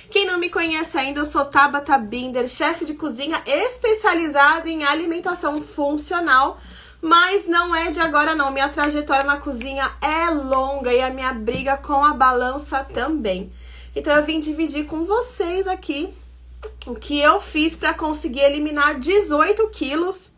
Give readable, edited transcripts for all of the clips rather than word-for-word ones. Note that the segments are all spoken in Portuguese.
Quem não me conhece ainda, eu sou Tabata Binder, chefe de cozinha especializada em alimentação funcional, mas não é de agora não, minha trajetória na cozinha é longa e a minha briga com a balança também. Então eu vim dividir com vocês aqui o que eu fiz para conseguir eliminar 18 quilos,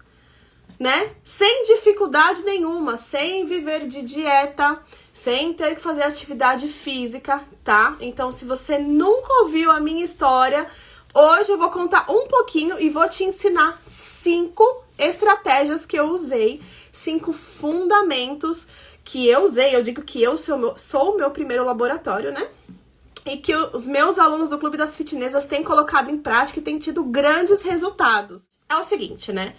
né? Sem dificuldade nenhuma, sem viver de dieta, sem ter que fazer atividade física, tá? Então, se você nunca ouviu a minha história, hoje eu vou contar um pouquinho e vou te ensinar 5 estratégias que eu usei, 5 fundamentos que eu usei. Eu digo que eu sou o meu primeiro laboratório, né? E que os meus alunos do Clube das Fitnesas têm colocado em prática e têm tido grandes resultados. É o seguinte, né?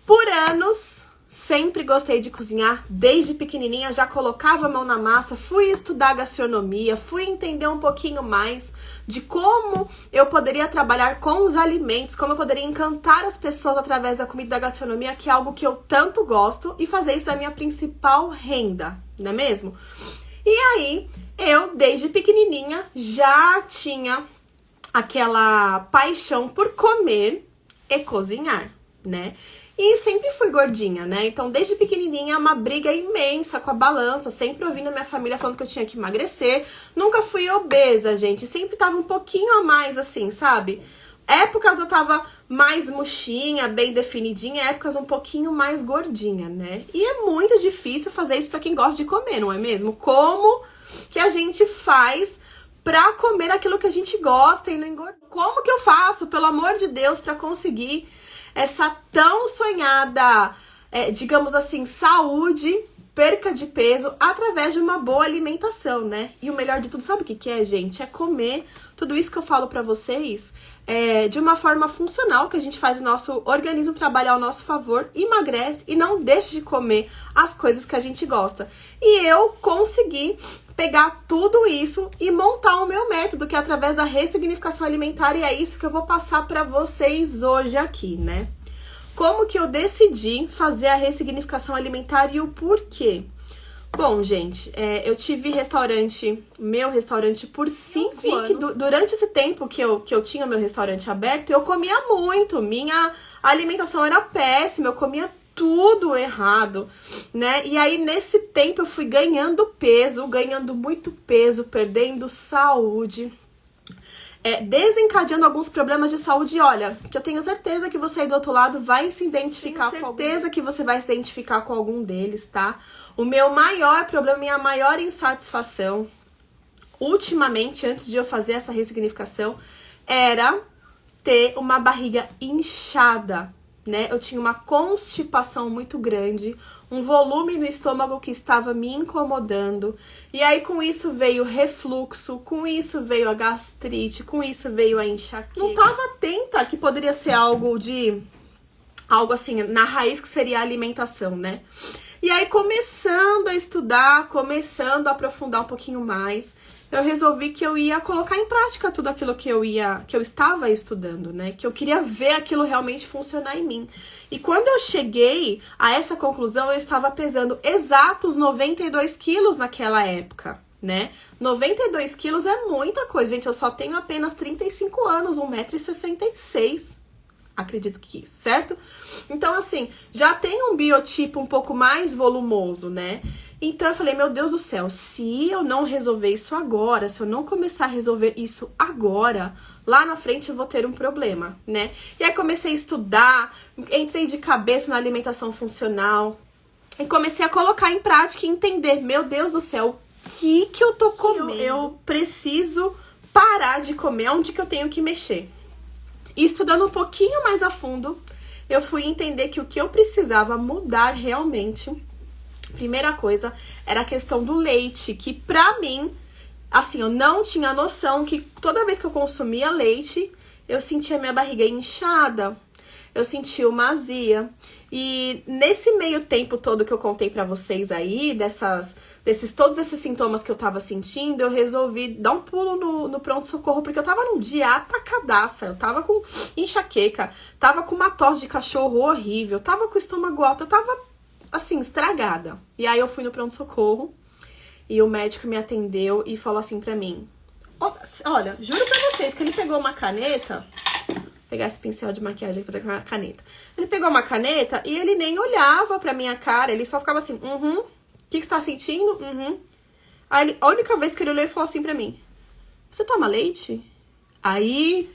Por anos, sempre gostei de cozinhar, desde pequenininha já colocava a mão na massa, fui estudar gastronomia, fui entender um pouquinho mais de como eu poderia trabalhar com os alimentos, como eu poderia encantar as pessoas através da comida e da gastronomia, que é algo que eu tanto gosto, e fazer isso da minha principal renda, não é mesmo? E aí, eu, desde pequenininha, já tinha aquela paixão por comer e cozinhar, né? E sempre fui gordinha, né? Então, desde pequenininha, uma briga imensa com a balança. Sempre ouvindo a minha família falando que eu tinha que emagrecer. Nunca fui obesa, gente. Sempre tava um pouquinho a mais, assim, sabe? Épocas eu tava mais murchinha, bem definidinha. Épocas um pouquinho mais gordinha, né? E é muito difícil fazer isso pra quem gosta de comer, não é mesmo? Como que a gente faz pra comer aquilo que a gente gosta e não engordar? Como que eu faço, pelo amor de Deus, pra conseguir essa tão sonhada, digamos assim, saúde, perca de peso, através de uma boa alimentação, né? E o melhor de tudo, sabe o que é, gente? É comer tudo isso que eu falo pra vocês de uma forma funcional, que a gente faz o nosso organismo trabalhar ao nosso favor, emagrece e não deixa de comer as coisas que a gente gosta. E eu consegui pegar tudo isso e montar o meu método, que é através da ressignificação alimentar, e é isso que eu vou passar para vocês hoje aqui, né? Como que eu decidi fazer a ressignificação alimentar e o porquê? Bom, gente, eu tive meu restaurante por 5 anos. Que durante esse tempo que eu tinha o meu restaurante aberto, eu comia muito, minha alimentação era péssima, eu comia tudo errado, né? E aí, nesse tempo, eu fui ganhando peso, ganhando muito peso, perdendo saúde, desencadeando alguns problemas de saúde. Olha, que eu tenho certeza que você aí do outro lado vai se identificar com algum. Tenho certeza que você vai se identificar com algum deles, tá? O meu maior problema, minha maior insatisfação, ultimamente, antes de eu fazer essa ressignificação, era ter uma barriga inchada, né? Eu tinha uma constipação muito grande, um volume no estômago que estava me incomodando, e aí com isso veio refluxo, com isso veio a gastrite, com isso veio a enxaqueca. Não tava atenta que poderia ser algo assim, na raiz, que seria a alimentação, né? E aí, começando a estudar, começando a aprofundar um pouquinho mais, eu resolvi que eu ia colocar em prática tudo aquilo que eu estava estudando, né? Que eu queria ver aquilo realmente funcionar em mim. E quando eu cheguei a essa conclusão, eu estava pesando exatos 92 quilos naquela época, né? 92 quilos é muita coisa, gente. Eu só tenho apenas 35 anos, 1,66 m. Acredito que isso, certo? Então, assim, já tem um biotipo um pouco mais volumoso, né? Então eu falei, meu Deus do céu, se eu não resolver isso agora, se eu não começar a resolver isso agora, lá na frente eu vou ter um problema, né? E aí comecei a estudar, entrei de cabeça na alimentação funcional e comecei a colocar em prática e entender, meu Deus do céu, o que eu tô comendo? Eu preciso parar de comer, onde que eu tenho que mexer? E estudando um pouquinho mais a fundo, eu fui entender que o que eu precisava mudar realmente, primeira coisa, era a questão do leite, que pra mim, assim, eu não tinha noção que toda vez que eu consumia leite, eu sentia minha barriga inchada, eu sentia uma azia. E nesse meio tempo todo que eu contei pra vocês aí, todos esses sintomas que eu tava sentindo, eu resolvi dar um pulo no pronto-socorro, porque eu tava num dia atacadaça, eu tava com enxaqueca, tava com uma tosse de cachorro horrível, tava com o estômago alto, eu tava, assim, estragada. E aí eu fui no pronto-socorro, e o médico me atendeu e falou assim pra mim, Olha, juro pra vocês que ele pegou uma caneta. Vou pegar esse pincel de maquiagem e fazer com a caneta. Ele pegou uma caneta e ele nem olhava pra minha cara. Ele só ficava assim, o que você tá sentindo? Aí a única vez que ele olhou, ele falou assim pra mim: você toma leite? Aí,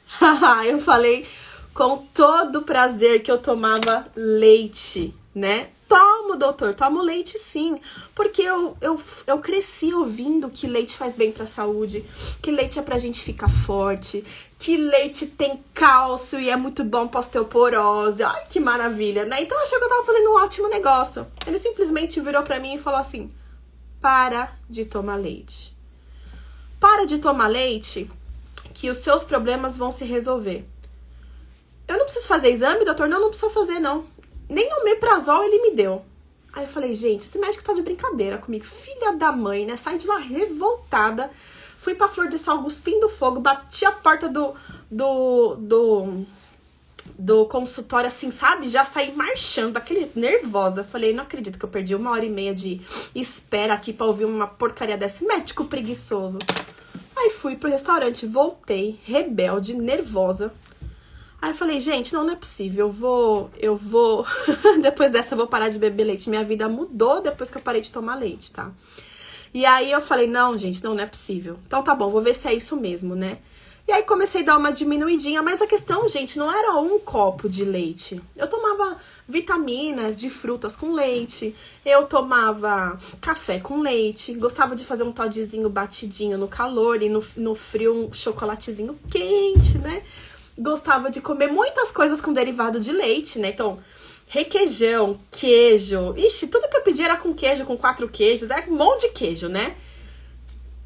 eu falei com todo prazer que eu tomava leite, né? Tomo, doutor, tomo leite sim. Porque eu cresci ouvindo que leite faz bem pra saúde, que leite é pra gente ficar forte, que leite tem cálcio e é muito bom pra osteoporose. Ai, que maravilha, né? Então eu achei que eu tava fazendo um ótimo negócio. Ele simplesmente virou pra mim e falou assim: para de tomar leite. Para de tomar leite, que os seus problemas vão se resolver. Eu não preciso fazer exame, doutor? Não precisa fazer, não. Nem omeprazol ele me deu. Aí eu falei, gente, esse médico tá de brincadeira comigo. Filha da mãe, né? Saí de lá revoltada. Fui pra Flor de Sal cuspindo fogo, bati a porta do consultório, assim, sabe? Já saí marchando, daquele nervosa. Falei, não acredito que eu perdi 1h30 de espera aqui pra ouvir uma porcaria desse médico preguiçoso. Aí fui pro restaurante, voltei, rebelde, nervosa. Aí eu falei, gente, não é possível, eu vou, depois dessa eu vou parar de beber leite. Minha vida mudou depois que eu parei de tomar leite, tá? E aí eu falei, não, gente, não é possível. Então tá bom, vou ver se é isso mesmo, né? E aí comecei a dar uma diminuidinha, mas a questão, gente, não era um copo de leite. Eu tomava vitamina de frutas com leite, eu tomava café com leite, gostava de fazer um toddyzinho batidinho no calor e no frio um chocolatezinho quente, né? Gostava de comer muitas coisas com derivado de leite, né? Então, requeijão, queijo. Ixi, tudo que eu pedi era com queijo, com 4 queijos. Era um monte de queijo, né?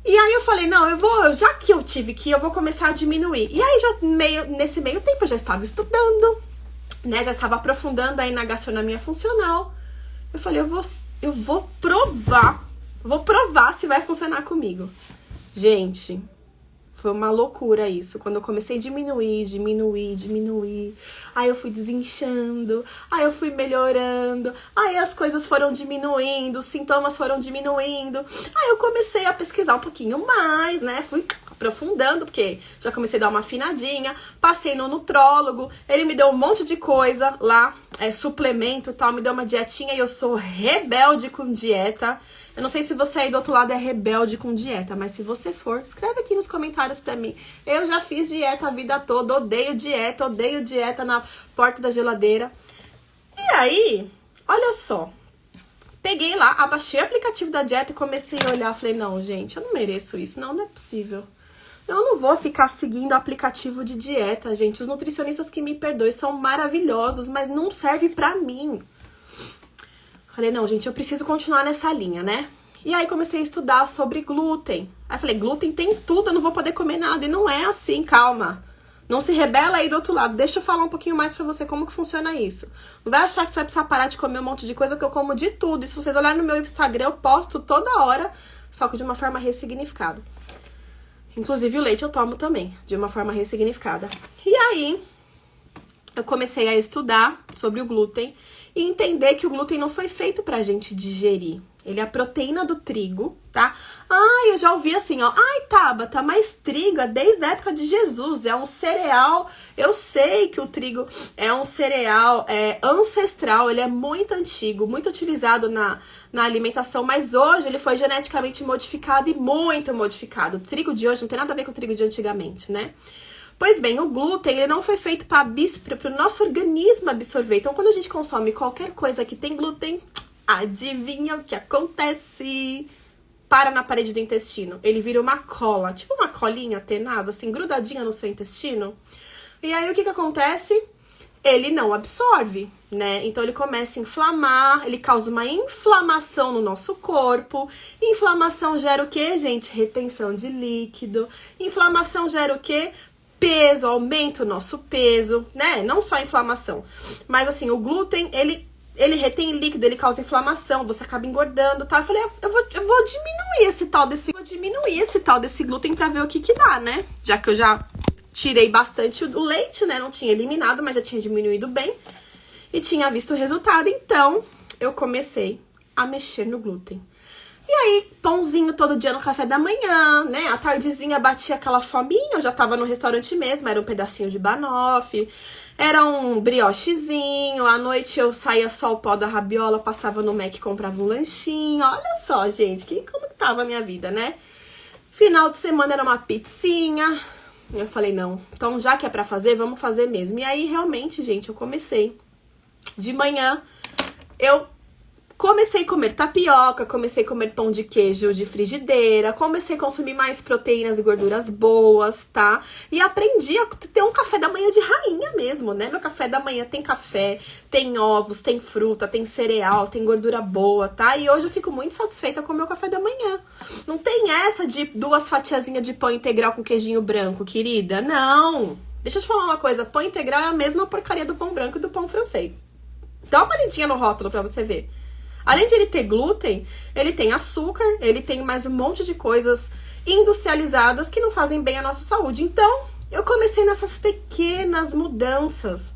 E aí eu falei, não, já que eu tive que ir, eu vou começar a diminuir. E aí, nesse meio tempo, eu já estava estudando, né? Já estava aprofundando aí na gastronomia funcional. Eu falei, eu vou provar se vai funcionar comigo. Gente, foi uma loucura isso. Quando eu comecei a diminuir. Aí eu fui desinchando. Aí eu fui melhorando. Aí as coisas foram diminuindo. Os sintomas foram diminuindo. Aí eu comecei a pesquisar um pouquinho mais, né? Fui aprofundando, porque já comecei a dar uma afinadinha. Passei no nutrólogo. Ele me deu um monte de coisa lá. Suplemento e tal. Me deu uma dietinha. E eu sou rebelde com dieta. Eu não sei se você aí do outro lado é rebelde com dieta, mas se você for, escreve aqui nos comentários pra mim. Eu já fiz dieta a vida toda, odeio dieta na porta da geladeira. E aí, olha só, peguei lá, abaixei o aplicativo da dieta e comecei a olhar. Falei, não, gente, eu não mereço isso, não é possível. Eu não vou ficar seguindo o aplicativo de dieta, gente. Os nutricionistas que me perdoem são maravilhosos, mas não serve pra mim. Falei, não, gente, eu preciso continuar nessa linha, né? E aí comecei a estudar sobre glúten. Aí falei, glúten tem tudo, eu não vou poder comer nada. E não é assim, calma. Não se rebela aí do outro lado. Deixa eu falar um pouquinho mais pra você como que funciona isso. Não vai achar que você vai precisar parar de comer um monte de coisa, que eu como de tudo. E se vocês olharem no meu Instagram, eu posto toda hora, só que de uma forma ressignificada. Inclusive o leite eu tomo também, de uma forma ressignificada. E aí, eu comecei a estudar sobre o glúten e entender que o glúten não foi feito pra gente digerir. Ele é a proteína do trigo, tá? Eu já ouvi assim, ó. Ai, Tabata, mas trigo é desde a época de Jesus. É um cereal. Eu sei que o trigo é um cereal ancestral. Ele é muito antigo, muito utilizado na alimentação. Mas hoje ele foi geneticamente modificado e muito modificado. O trigo de hoje não tem nada a ver com o trigo de antigamente, né? Pois bem, o glúten, ele não foi feito para o nosso organismo absorver. Então, quando a gente consome qualquer coisa que tem glúten, adivinha o que acontece? Para na parede do intestino. Ele vira uma cola, tipo uma colinha tenaz, assim, grudadinha no seu intestino. E aí, o que acontece? Ele não absorve, né? Então, ele começa a inflamar, ele causa uma inflamação no nosso corpo. Inflamação gera o quê, gente? Retenção de líquido. Inflamação gera o quê? Peso, aumenta o nosso peso, né? Não só a inflamação. Mas assim, o glúten, ele retém líquido, ele causa inflamação, você acaba engordando, tá? Eu falei, eu vou diminuir esse tal desse glúten pra ver o que dá, né? Já que eu já tirei bastante o leite, né? Não tinha eliminado, mas já tinha diminuído bem. E tinha visto o resultado, então eu comecei a mexer no glúten. E aí, pãozinho todo dia no café da manhã, né? À tardezinha batia aquela fominha, eu já tava no restaurante mesmo, era um pedacinho de banoffee, era um briochezinho, à noite eu saía só o pó da rabiola, passava no Mac e comprava um lanchinho. Olha só, gente, como que tava a minha vida, né? Final de semana era uma pizzinha. Eu falei, não, então já que é pra fazer, vamos fazer mesmo. E aí, realmente, gente, eu comecei. De manhã, eu comecei a comer tapioca, comecei a comer pão de queijo de frigideira, comecei a consumir mais proteínas e gorduras boas, tá? E aprendi a ter um café da manhã de rainha mesmo, né? Meu café da manhã tem café, tem ovos, tem fruta, tem cereal, tem gordura boa, tá? E hoje eu fico muito satisfeita com o meu café da manhã. Não tem essa de 2 fatiazinhas de pão integral com queijinho branco, querida. Não! Deixa eu te falar uma coisa, pão integral é a mesma porcaria do pão branco e do pão francês. Dá uma lidinha no rótulo pra você ver. Além de ele ter glúten, ele tem açúcar, ele tem mais um monte de coisas industrializadas que não fazem bem à nossa saúde. Então, eu comecei nessas pequenas mudanças.